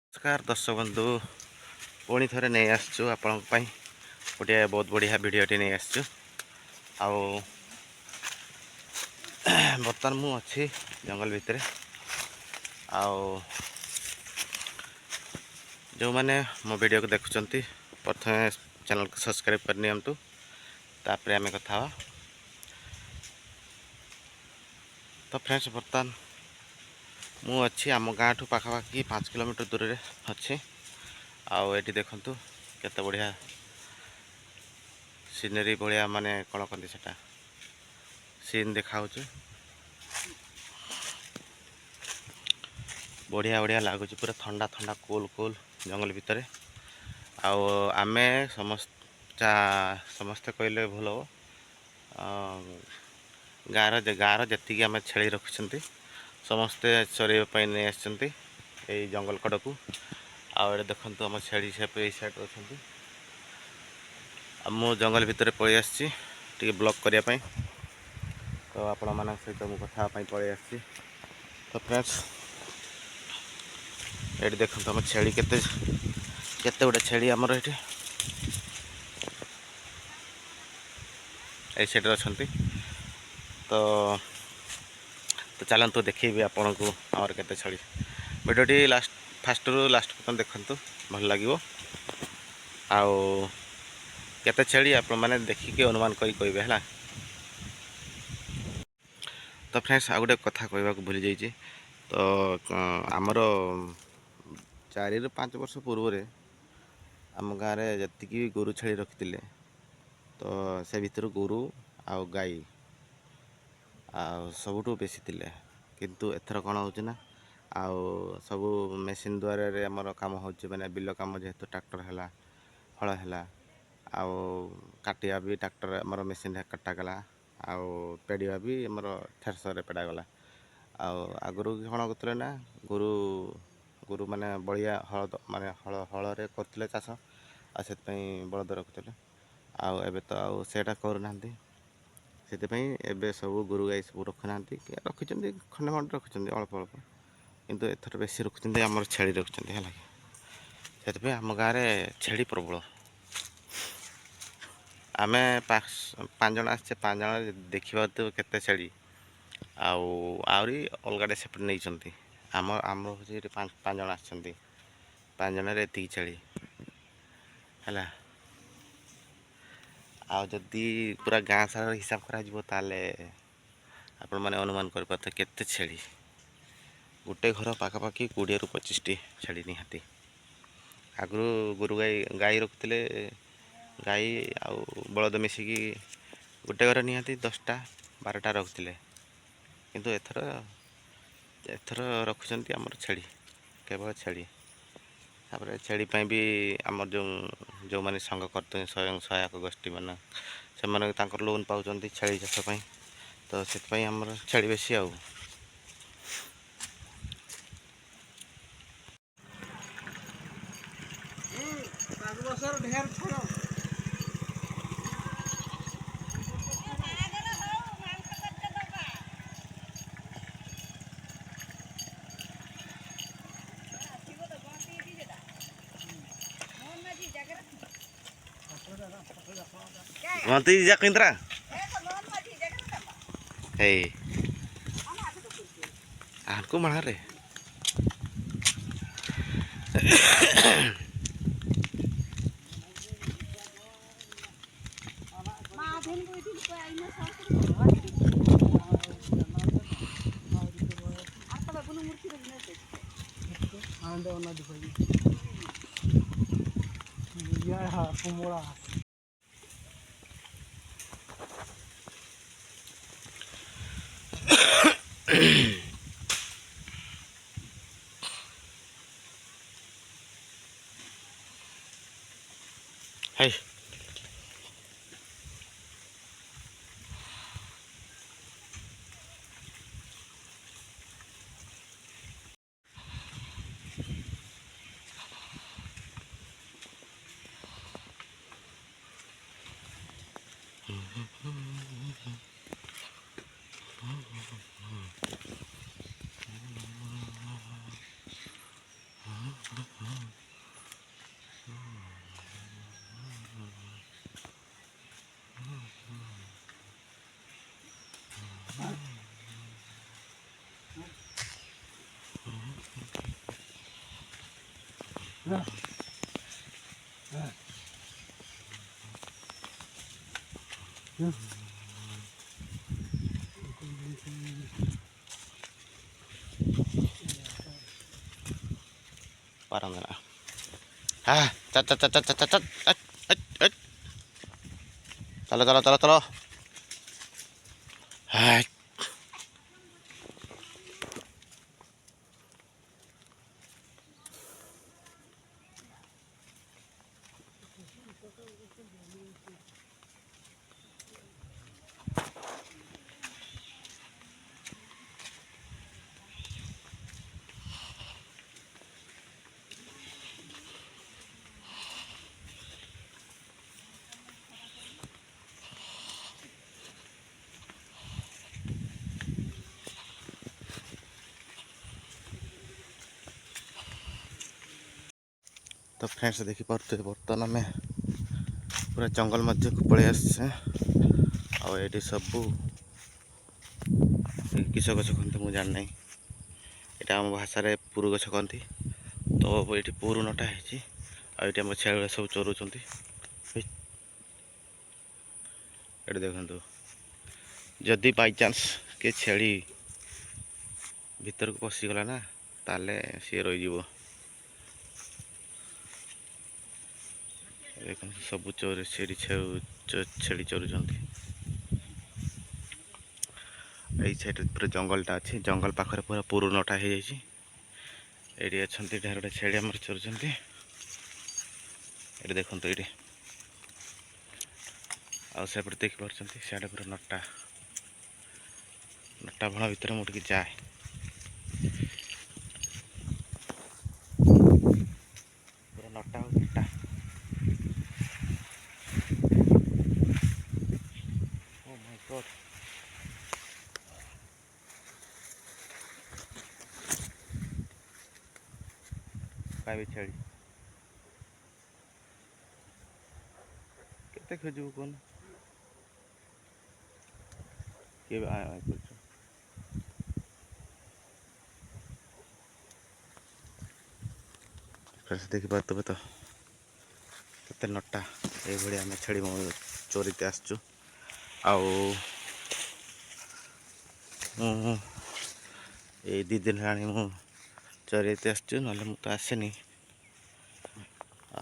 नमस्कार दर्शक बंधु पुणी थे नहीं आसचु आपण गोटे बहुत बढ़िया भिडटे नहीं आसचु आउ बर्तमान मु अच्छी जंगल भितर आउ जो मैंने मो वीडियो को देखुंत प्रथम चैनल को सब्सक्राइब कर नियंतु तापर आम कथा तो फ्रेंड्स बर्तमान मु अच्छी आम गाँ ठू पाखापाखि 5 किलोमीटर दूर में अच्छे आउ ये देखु केते बढ़िया सीनरी भाया माने कौन कहते सेटा सीन देखा बढ़िया बढ़िया लगुच पूरा ठंडा ठंडा कूल कूल जंगल भितर आउ आमे समस्ते कहले भूल हम गाँव जी आम छेली रखुंट समस्ते चरवाई नहीं आसछन्ति एई जंगल कड़ को आउ देखु आम छेली से सैड अच्छा मु जंगल भितर पलि आसी ब्लॉग करने तो आपण मान सहित मुझे कथापी पलि आसी तो फ्रेंड्स ये देखो आम छेली केते गोटे छेली आमर ये साइड अच्छा तो तो चलतु देखी आपन को आमर केते छेली वीडियोटी लास्ट फास्ट रु लास्ट पर्यटन देखु भल लगे आउ केते छेली आप मैंने देखिए अनुमान करी कहबे है। तो फ्रेंड्स आ गोटे कथा कहवा भूली जाइए तो आमर 4 ରୁ 5 वर्ष पूर्व आम गाँव में जी गोरु छेली रखी तो से भीतर गोरु आउ गाई सबुठू बेसी थिले किंतु एथर कौन हो सब मेसीन द्वारा आमर कम हो मैंने बिल कम जेहेतु ट्रैक्टर है हल है आउ काटिया भी ट्रैक्टर आमर मेसीन कटागला आउ पेड़ा भी आमर थ्रेसर पेड़ागला आगु कौन करते ना गोरु गोरु माने बलिया हल माने हल हल करते चाष से बलद रखुले आबे तो आटा करना से सब गोरु गाई सब रखुना रखी खंडे खंडे रखुच्च अल्प अल्प किंतु एथर बेसी रखुच्च आमर छेली रखुच्च से आम गाँव में छेली प्रबल आम 5 जन आसचे 5 जन देखा तो केते छेली आहरी अलग सेपटे नहीं आम आम हूँ 5 जन आसछन्ति 5 जन एति छेली है आदि पूरा गाँ सारा हिसाब करा आपण मैंने अनुमान कर केते छेली गोटे घर पाखापाखि 20 ରୁ 25टी छेली निहाती आगु गोरु गाई रखुले गाई आउ बलद मिसिकी गोटे घर निहाती 10टा 12टा रखुले किंतु एथर एथर रखुचंती आमर छेली केवल छेली तापर छेली भी आमर जो मैंने संघ करते स्वयं सहायक गोष्ठी मान से लोन पाँच छेली चाष तो से आमर छेली बेसी आउ मंत्री जा किंतरा हे आनको मार रे hey Parang na. Ah, tat tat tat tat tat tat. At. Talo. Ay. तो फ्रेंड्स देखिपे बर्तमान आम पूरा जंगल मध्य को पलि आसे आठी सबू किस गछ कहते मुझे जाना यहाँ आम भाषा पुरु गछ कहती तो ये पुरु नटा है आम छेଳି सब चोरुंट ये देखु जदि बाई चान्स के छेड़ी भीतर को पशिगला ना ताले सी रही देख सब चोरी छेड़ी चोरुंट यही साइड पूरा जंगलटा अच्छी जंगल पाखे पूरा पुरु नटा हो ये अच्छा ढेर छेड़ी आम चोरुंट ये देखो ये आउपटे देखिपे सियाड़े पूरा नटा भण भितर मुझे जाए पूरा नटा नटा ओ माय गॉड पाइबे छेड़ी केते खोजबू कौन किए देखिपे तो केते नटा ये आम छेड़ी चोरीते आसचु ये 2 दिन है मु चोरीते आसचु ना मु तो आसेनी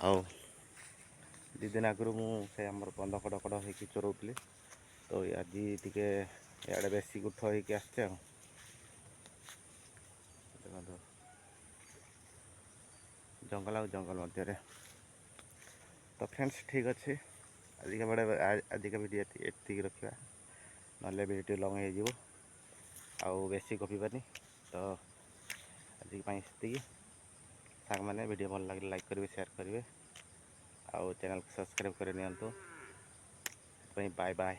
आउ 2 दिन आगु मुझे आम बंध कड़ कड़ हो चोरौली तो आज टे इे बेसी गुठ हो आसचे जंगल आ जंगल मध्य तो फ्रेंड्स ठीक अच्छे आजिका वीडियो ये रखा ना वीडियो लंग हो आउ बेसी गपीबानी तो आज सांग मैंने वीडियो भल लगे लाइक करेंगे शेयर करेंगे आउ चैनल को सब्सक्राइब कर बाय बाय।